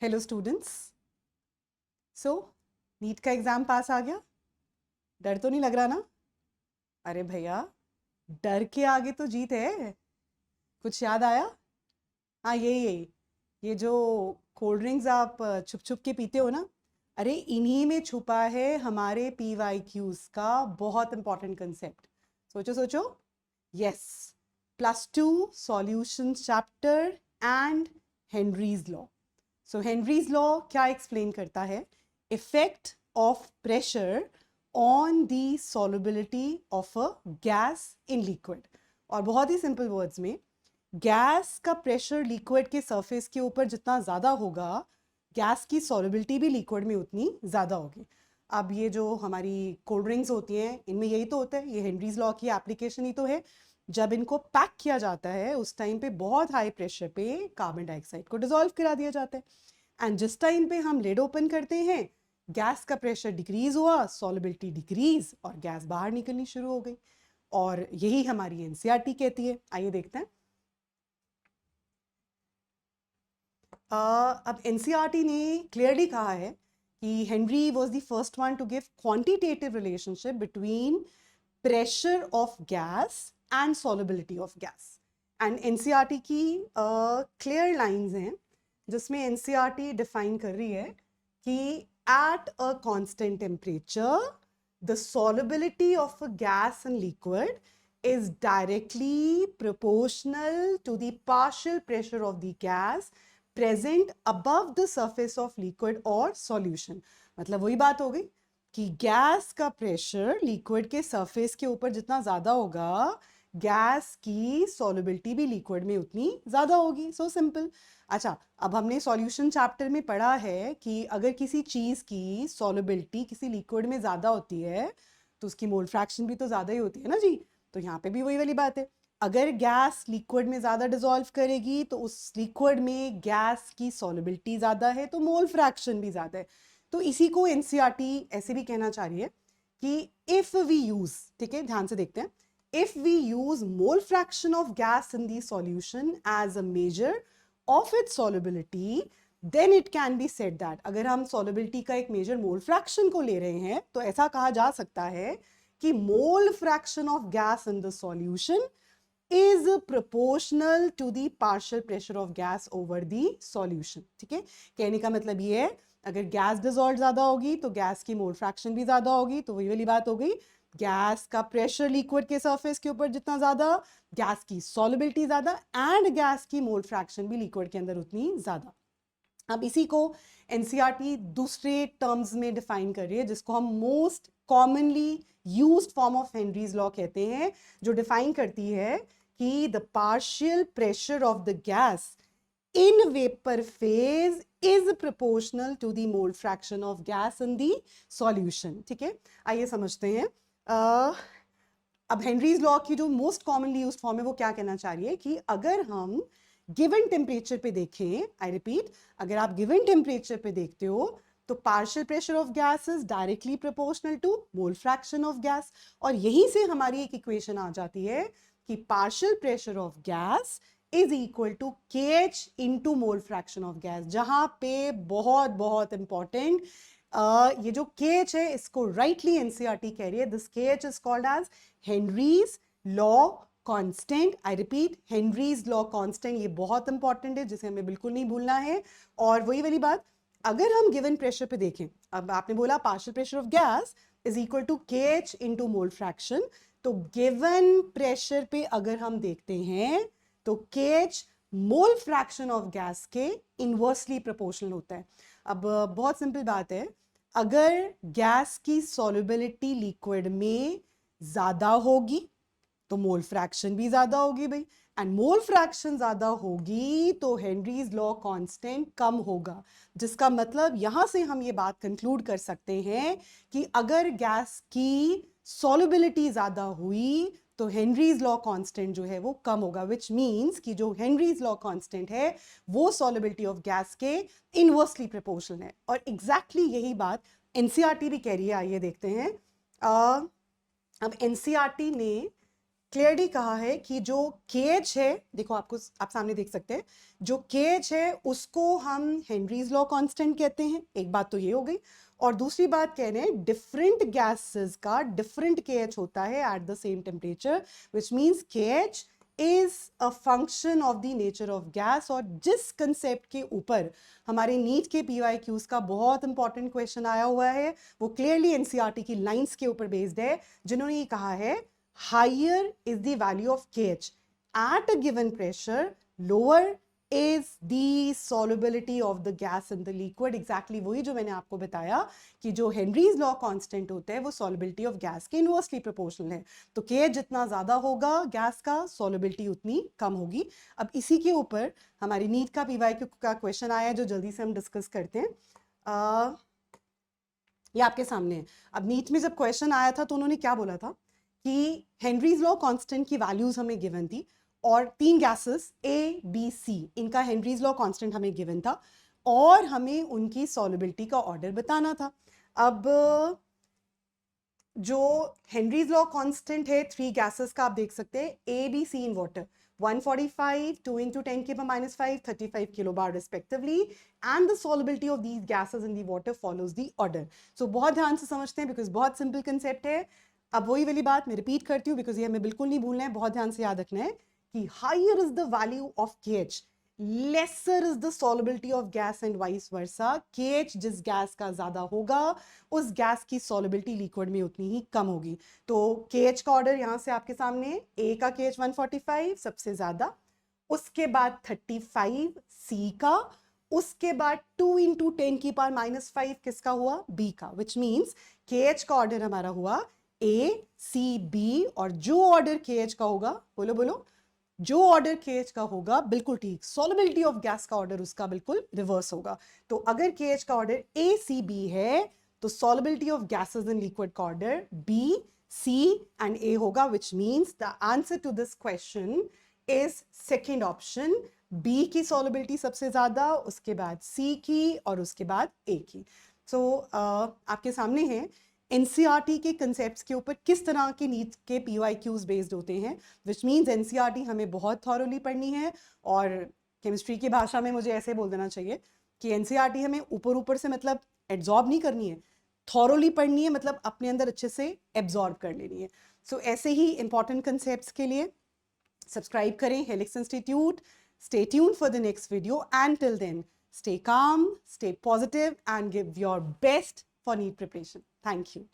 Hello students. So NEET का exam पास आ गया? डर तो नहीं लग रहा ना? अरे भैया, डर के आगे तो जीत है। कुछ याद आया? हाँ, यही ये जो कोल्ड ड्रिंक्स आप छुप छुप के पीते हो ना, अरे इन्हीं में छुपा है हमारे PYQs का बहुत इंपॉर्टेंट कंसेप्ट। सोचो सोचो। Yes, +2 solution chapter and Henry's law. So Henry's law क्या एक्सप्लेन करता है? Effect of pressure on the solubility of a gas in liquid. और बहुत ही सिंपल वर्ड्स में, गैस का प्रेशर लिक्विड के सरफेस के ऊपर जितना ज़्यादा होगा, गैस की सॉल्युबिलिटी भी लिक्विड में उतनी ज़्यादा होगी। अब ये जो हमारी कोल्ड ड्रिंक्स होती हैं, इनमें यही तो होता है, ये हेनरीज लॉ की एप्लीकेशन ही तो है। जब इनको पैक किया जाता है उस टाइम पे बहुत हाई प्रेशर पे कार्बन डाइऑक्साइड को डिसॉल्व करा दिया जाता है, एंड जिस टाइम पे हम लिड ओपन करते हैं, गैस का प्रेशर डिक्रीज हुआ, सॉल्युबिलिटी डिक्रीज और गैस बाहर निकलनी शुरू हो गई। और यही हमारी एनसीईआरटी कहती है। आइए देखते हैं। अब एनसीईआरटी ने क्लियरली कहा है कि Henry was the first one two give quantitative relationship between pressure of gas and solubility of gas. And NCERT की क्लियर लाइंस हैं जिसमें एनसीईआरटी डिफाइन कर रही है कि at a constant temperature the solubility of a gas and liquid is directly proportional to the partial pressure of the gas present above the surface of liquid or solution। मतलब वही बात हो गई कि गैस का प्रेशर लिक्विड के surface के ऊपर जितना ज़्यादा होगा, गैस की सॉल्युबिलिटी भी लिक्विड में उतनी ज़्यादा होगी। So simple. अच्छा, अब हमने सॉल्यूशन चैप्टर में पढ़ा है कि अगर किसी चीज़ की सॉल्युबिलिटी किसी लिक्विड में ज़्यादा होती है तो उसकी मोल फ्रैक्शन भी तो ज़्यादा ही होती है ना जी। तो यहाँ पे भी वही वाली बात है, अगर गैस लिक्विड में ज़्यादा डिसॉल्व करेगी तो उस लिक्विड में गैस की सॉल्युबिलिटी ज़्यादा है तो मोल फ्रैक्शन भी ज़्यादा है। तो इसी को एनसीईआरटी ऐसे भी कहना चाह रही है कि इफ़ वी यूज़, ठीक है ध्यान से देखते हैं, if we use mole fraction of gas in the solution as a measure of its solubility, then it can be said that, अगर हम solubility का एक measure mole fraction को ले रहे हैं तो ऐसा कहा जा सकता है कि mole fraction of gas in the solution is proportional to the partial pressure of gas over the solution। ठीक है, कहने का मतलब ये है, अगर गैस डिसॉल्व ज्यादा होगी तो गैस की मोल फ्रैक्शन भी ज्यादा होगी। तो वही वाली बात हो गई, गैस का प्रेशर लिक्विड के सरफेस के ऊपर जितना ज्यादा, गैस की सॉल्युबिलिटी ज्यादा एंड गैस की मोल फ्रैक्शन भी लिक्विड के अंदर उतनी ज्यादा। अब इसी को एनसीईआरटी दूसरे टर्म्स में डिफाइन कर रही है जिसको हम most commonly used form of Henry's law कहते हैं, जो डिफाइन करती है कि the partial pressure of the gas in vapor phase is proportional to the mole fraction of gas in the solution। ठीक है, आइए समझते हैं। अब हेनरीज लॉ की जो मोस्ट कॉमनली यूज्ड फॉर्म है वो क्या कहना चाह रही है कि अगर हम गिवन टेम्परेचर पे देखें, आई रिपीट, अगर आप गिवन टेम्परेचर पे देखते हो तो partial pressure of gas is directly proportional to mole fraction of gas. और यहीं से हमारी एक इक्वेशन आ जाती है कि partial pressure of gas is equal to KH into mole fraction of gas, जहां पे बहुत बहुत इंपॉर्टेंट ये जो KH है इसको राइटली एनसीईआरटी कह रही है, this KH is called as Henry's law constant. I repeat, Henry's law constant, ये बहुत इंपॉर्टेंट है जिसे हमें बिल्कुल नहीं भूलना है। और वही वाली बात, अगर हम गिवन प्रेशर पे देखें, अब आपने बोला partial pressure of gas is equal to KH into mole fraction, तो गिवन प्रेशर पे अगर हम देखते हैं तो KH mole fraction of gas के इनवर्सली प्रोपोर्शनल होता है। अब बहुत सिंपल बात है, अगर गैस की सॉल्युबिलिटी लिक्विड में ज्यादा होगी तो मोल फ्रैक्शन भी ज्यादा होगी भाई, एंड मोल फ्रैक्शन ज्यादा होगी तो हेनरीज लॉ कांस्टेंट कम होगा। जिसका मतलब यहां से हम ये बात कंक्लूड कर सकते हैं कि अगर गैस की सॉल्युबिलिटी ज्यादा हुई तो हेनरीज लॉ कांस्टेंट जो है वो कम होगा, विच मींस कि जो हेनरीज लॉ कांस्टेंट है वो सॉल्युबिलिटी ऑफ गैस के इनवर्सली प्रोपोर्शनल है। और एग्जैक्टली यही बात एनसीईआरटी भी कह रही है। आइए देखते हैं। अब एनसीईआरटी ने क्लियरली कहा है कि जो केएच है, देखो आपको आप सामने देख सकते हैं, जो केएच है उसको हम हेनरीज लॉ कांस्टेंट कहते हैं। एक बात तो ये हो गई, और दूसरी बात कह रहे हैं डिफरेंट गैसेस का डिफरेंट केएच होता है at the same temperature, which means KH is a function of the nature of gas. और जिस कंसेप्ट के ऊपर हमारे नीट के पीवाईक्यूज का बहुत इंपॉर्टेंट क्वेश्चन आया हुआ है वो क्लियरली एनसीईआरटी की लाइंस के ऊपर बेस्ड है, जिन्होंने ये कहा है higher is the value of KH at a given pressure, lower is the solubility of the gas in the liquid। exactly वही जो मैंने आपको बताया कि जो हेनरीज लॉ कांस्टेंट होता है वो solubility of gas के इनवर्सली प्रोपोर्शनल है। तो KH जितना ज्यादा होगा गैस का, solubility उतनी कम होगी। अब इसी के ऊपर हमारी नीट का पीवाईक्यू का क्वेश्चन आया है जो जल्दी से हम डिस्कस करते हैं। ये आपके सामने है। अब नीट में जब क्वेश्चन आया था तो उन्होंने क्या बोला था कि हेनरीज लॉ कांस्टेंट की वैल्यूज हमें गिवन थी और तीन गैसेस ए बी सी, इनका हेनरीज लॉ कांस्टेंट हमें गिवन था और हमें उनकी सॉल्युबिलिटी का ऑर्डर बताना था। अब जो हेनरीज लॉ कांस्टेंट है थ्री गैसेस का, आप देख सकते हैं A B C in water 145, 2 into 10 की power minus 5, 35 kilobar respectively, and the solubility of these gases in the water follows the order। So बहुत ध्यान से समझते हैं बिकॉज बहुत सिंपल कंसेप्ट है। अब वही वाली बात मैं रिपीट करती हूँ बिकॉज ये हमें बिल्कुल नहीं भूलना है, बहुत ध्यान से याद रखना है कि higher is the value of KH, lesser is the solubility of gas and vice versa. KH जिस गैस का ज्यादा होगा उस गैस की सॉल्युबिलिटी लिक्विड में उतनी ही कम होगी। तो KH का ऑर्डर यहां से आपके सामने, A का KH 145 सबसे ज्यादा, उसके बाद 35 C का, उसके बाद 2 into 10 की पावर माइनस 5 किसका हुआ, B का, विच मीन्स KH का ऑर्डर हमारा हुआ A C B, और जो ऑर्डर KH का होगा, बोलो बोलो, जो ऑर्डर KH का होगा बिल्कुल ठीक, सॉल्युबिलिटी ऑफ गैस का ऑर्डर उसका बिल्कुल रिवर्स होगा। तो अगर KH का ऑर्डर ACB है तो solubility of gases in liquid का order B C and A होगा, which means the answer to this question is second option, B की सॉल्युबिलिटी सबसे ज्यादा, उसके बाद C की और उसके बाद A की। So आपके सामने है एनसीईआरटी के कंसेप्ट्स के ऊपर किस तरह के नीट के पीवाईक्यूज बेस्ड होते हैं, विच मीन्स एनसीईआरटी हमें बहुत थॉरोली पढ़नी है। और केमिस्ट्री की भाषा में मुझे ऐसे बोल देना चाहिए कि एनसीईआरटी हमें ऊपर ऊपर से मतलब एब्जॉर्ब नहीं करनी है, थॉरोली पढ़नी है, मतलब अपने अंदर अच्छे से एब्जॉर्ब कर लेनी है। सो ऐसे ही इंपॉर्टेंट कंसेप्ट्स के लिए सब्सक्राइब करें helix institute. Stay tuned for the next video, and till then, stay calm, stay positive, and give your best for NEET preparation. Thank you.